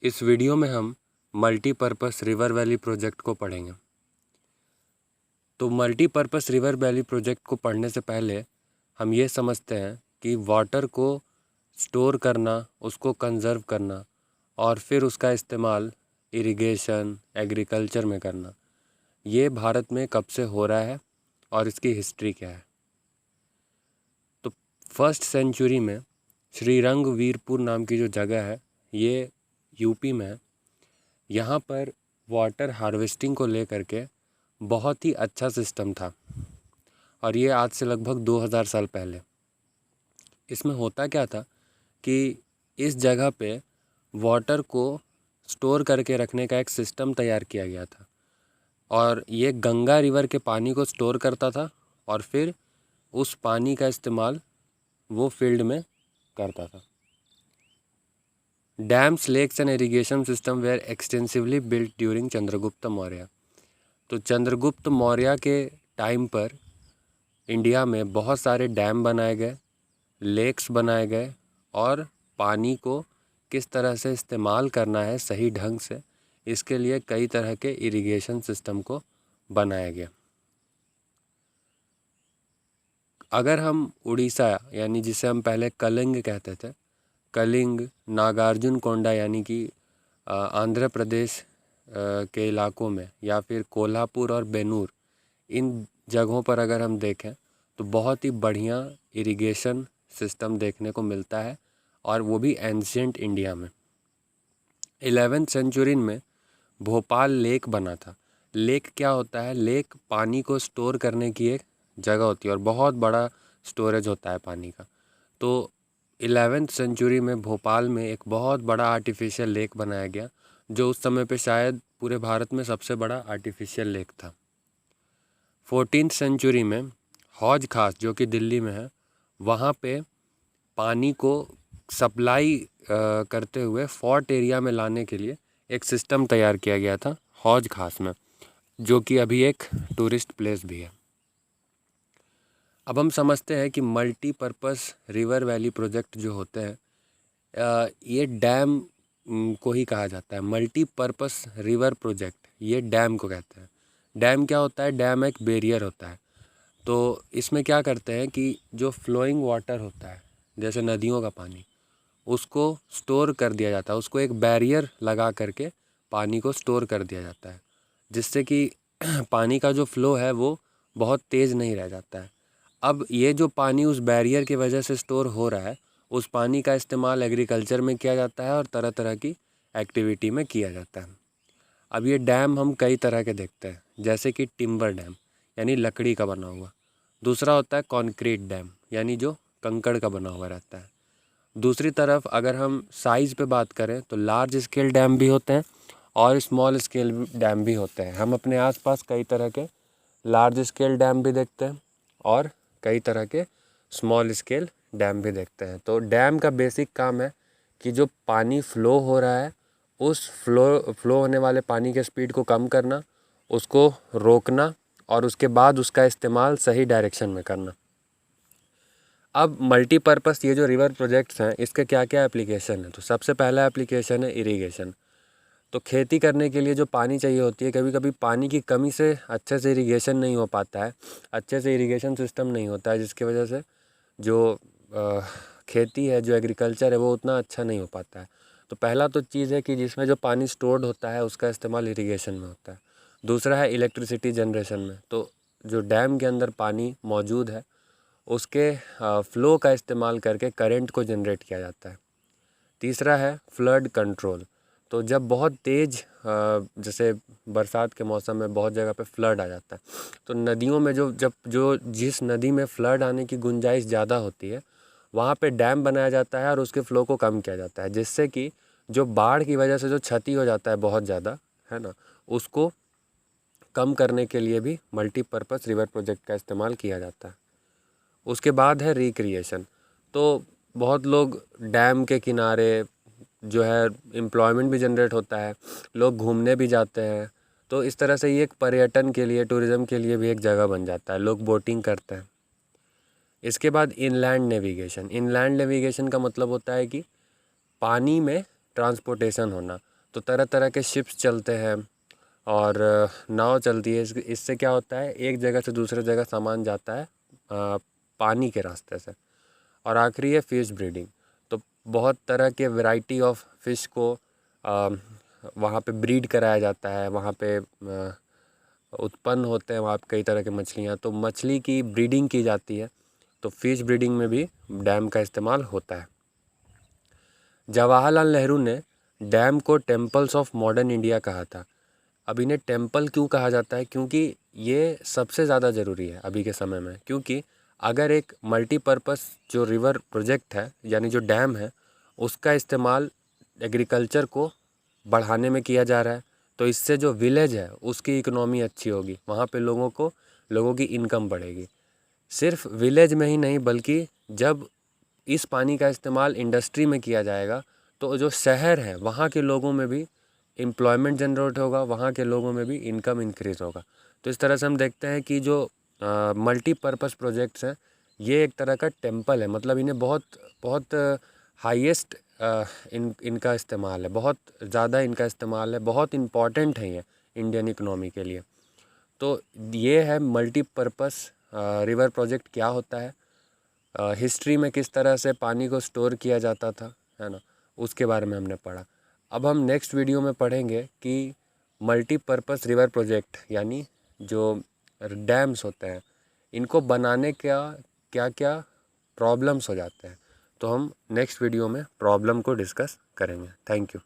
इस वीडियो में हम मल्टीपर्पस रिवर वैली प्रोजेक्ट को पढ़ेंगे। तो मल्टीपर्पस रिवर वैली प्रोजेक्ट को पढ़ने से पहले हम ये समझते हैं कि वाटर को स्टोर करना, उसको कंज़र्व करना और फिर उसका इस्तेमाल इरिगेशन, एग्रीकल्चर में करना, ये भारत में कब से हो रहा है और इसकी हिस्ट्री क्या है। तो फर्स्ट सेंचुरी में श्रीरंगवीरपुर नाम की जो जगह है, ये यूपी में है। यहाँ पर वाटर हार्वेस्टिंग को लेकर के बहुत ही अच्छा सिस्टम था और ये आज से लगभग 2000 साल पहले। इसमें होता क्या था कि इस जगह पे वाटर को स्टोर करके रखने का एक सिस्टम तैयार किया गया था और ये गंगा रिवर के पानी को स्टोर करता था और फिर उस पानी का इस्तेमाल वो फील्ड में करता था। Dams, lakes and irrigation system were extensively built during Chandragupta Maurya. तो चंद्रगुप्त मौर्य के टाइम पर इंडिया में बहुत सारे डैम बनाए गए, लेक्स बनाए गए और पानी को किस तरह से इस्तेमाल करना है सही ढंग से, इसके लिए कई तरह के इरिगेशन सिस्टम को बनाया गया। अगर हम उड़ीसा यानी जिसे हम पहले कलिंग कहते थे, कलिंग, नागार्जुन कोंडा यानी कि आंध्र प्रदेश के इलाकों में, या फिर कोल्हापुर और बेनूर, इन जगहों पर अगर हम देखें तो बहुत ही बढ़िया इरिगेशन सिस्टम देखने को मिलता है और वो भी एंशिएंट इंडिया में। 11वीं सेंचुरी में भोपाल लेक बना था। लेक क्या होता है? लेक पानी को स्टोर करने की एक जगह होती है और बहुत बड़ा स्टोरेज होता है पानी का। तो 11वीं सेंचुरी में भोपाल में एक बहुत बड़ा आर्टिफिशियल लेक बनाया गया, जो उस समय पे शायद पूरे भारत में सबसे बड़ा आर्टिफिशियल लेक था। 14वीं सेंचुरी में हौज खास, जो कि दिल्ली में है, वहाँ पे पानी को सप्लाई करते हुए फोर्ट एरिया में लाने के लिए एक सिस्टम तैयार किया गया था हौज खास में, जो कि अभी एक टूरिस्ट प्लेस भी है। अब हम समझते हैं कि मल्टीपर्पस रिवर वैली प्रोजेक्ट जो होते हैं, ये डैम को ही कहा जाता है। मल्टीपर्पस रिवर प्रोजेक्ट, ये डैम को कहते हैं। डैम क्या होता है? डैम एक बैरियर होता है। तो इसमें क्या करते हैं कि जो फ्लोइंग वाटर होता है, जैसे नदियों का पानी, उसको स्टोर कर दिया जाता है। उसको एक बैरियर लगा करके पानी को स्टोर कर दिया जाता है, जिससे कि पानी का जो फ़्लो है वो बहुत तेज़ नहीं रह जाता है। अब ये जो पानी उस बैरियर की वजह से स्टोर हो रहा है, उस पानी का इस्तेमाल एग्रीकल्चर में किया जाता है और तरह तरह की एक्टिविटी में किया जाता है। अब ये डैम हम कई तरह के देखते हैं, जैसे कि टिम्बर डैम यानी लकड़ी का बना हुआ। दूसरा होता है कॉन्क्रीट डैम, यानी जो कंकड़ का बना हुआ रहता है। दूसरी तरफ अगर हम साइज़ पे बात करें तो लार्ज स्केल डैम भी होते हैं और स्मॉल स्केल डैम भी होते हैं। हम अपने आसपास कई तरह के लार्ज स्केल डैम भी देखते हैं और कई तरह के स्मॉल स्केल डैम भी देखते हैं। तो डैम का बेसिक काम है कि जो पानी फ़्लो हो रहा है, उस फ़्लो होने वाले पानी के स्पीड को कम करना, उसको रोकना और उसके बाद उसका इस्तेमाल सही डायरेक्शन में करना। अब मल्टीपर्पस ये जो रिवर प्रोजेक्ट्स हैं, इसके क्या क्या एप्लीकेशन है? तो सबसे पहला एप्लीकेशन है इरिगेशन। तो खेती करने के लिए जो पानी चाहिए होती है, कभी कभी पानी की कमी से अच्छे से इरिगेशन नहीं हो पाता है, अच्छे से इरिगेशन सिस्टम नहीं होता है, जिसकी वजह से जो खेती है, जो एग्रीकल्चर है, वो उतना अच्छा नहीं हो पाता है। तो पहला तो चीज़ है कि जिसमें जो पानी स्टोर्ड होता है उसका इस्तेमाल इरिगेशन में होता है। दूसरा है इलेक्ट्रिसिटी जनरेशन में। तो जो डैम के अंदर पानी मौजूद है, उसके फ़्लो का इस्तेमाल करके करंट को जनरेट किया जाता है। तीसरा है फ्लड कंट्रोल। तो जब बहुत तेज़ जैसे बरसात के मौसम में बहुत जगह पे फ्लड आ जाता है, तो नदियों में जिस नदी में फ्लड आने की गुंजाइश ज़्यादा होती है, वहाँ पे डैम बनाया जाता है और उसके फ़्लो को कम किया जाता है, जिससे कि जो बाढ़ की वजह से जो क्षति हो जाता है बहुत ज़्यादा, है ना, उसको कम करने के लिए भी मल्टीपर्पज़ रिवर प्रोजेक्ट का इस्तेमाल किया जाता है। उसके बाद है रिक्रिएशन। तो बहुत लोग डैम के किनारे जो है एम्प्लॉयमेंट भी जनरेट होता है, लोग घूमने भी जाते हैं। तो इस तरह से ये एक पर्यटन के लिए, टूरिज़्म के लिए भी एक जगह बन जाता है, लोग बोटिंग करते हैं। इसके बाद इनलैंड नेविगेशन। इनलैंड नेविगेशन का मतलब होता है कि पानी में ट्रांसपोर्टेशन होना। तो तरह तरह के शिप्स चलते हैं और नाव चलती है। इससे क्या होता है, एक जगह से दूसरे जगह सामान जाता है पानी के रास्ते से। और आखिरी है फ़िश ब्रीडिंग। तो बहुत तरह के वैरायटी ऑफ फ़िश को वहाँ पे ब्रीड कराया जाता है, वहाँ पे उत्पन्न होते हैं वहाँ पे कई तरह के मछलियाँ। तो मछली की ब्रीडिंग की जाती है, तो फ़िश ब्रीडिंग में भी डैम का इस्तेमाल होता है। जवाहरलाल नेहरू ने डैम को टेम्पल्स ऑफ मॉडर्न इंडिया कहा था। अब इन्हें टेम्पल क्यों कहा जाता है, क्योंकि ये सबसे ज़्यादा ज़रूरी है अभी के समय में। क्योंकि अगर एक मल्टीपर्पज़ जो रिवर प्रोजेक्ट है यानी जो डैम है, उसका इस्तेमाल एग्रीकल्चर को बढ़ाने में किया जा रहा है, तो इससे जो विलेज है उसकी इकोनॉमी अच्छी होगी, वहाँ पे लोगों की इनकम बढ़ेगी। सिर्फ विलेज में ही नहीं बल्कि जब इस पानी का इस्तेमाल इंडस्ट्री में किया जाएगा तो जो शहर है वहाँ के लोगों में भी एम्प्लॉयमेंट जनरेट होगा, वहाँ के लोगों में भी इनकम इंक्रीज़ होगा। तो इस तरह से हम देखते हैं कि जो मल्टीपर्पज़ प्रोजेक्ट्स हैं ये एक तरह का टेम्पल है। मतलब इन्हें बहुत बहुत हाईएस्ट इनका इस्तेमाल है, बहुत ज़्यादा इनका इस्तेमाल है, बहुत इम्पॉर्टेंट है ये इंडियन इकोनॉमी के लिए। तो ये है मल्टीपर्पज़ रिवर प्रोजेक्ट क्या होता है, हिस्ट्री में किस तरह से पानी को स्टोर किया जाता था, है ना, उसके बारे में हमने पढ़ा। अब हम नेक्स्ट वीडियो में पढ़ेंगे कि मल्टीपर्पज़ रिवर प्रोजेक्ट यानी जो डैम्स होते हैं इनको बनाने का क्या क्या प्रॉब्लम्स हो जाते हैं। तो हम नेक्स्ट वीडियो में प्रॉब्लम को डिस्कस करेंगे। Thank you.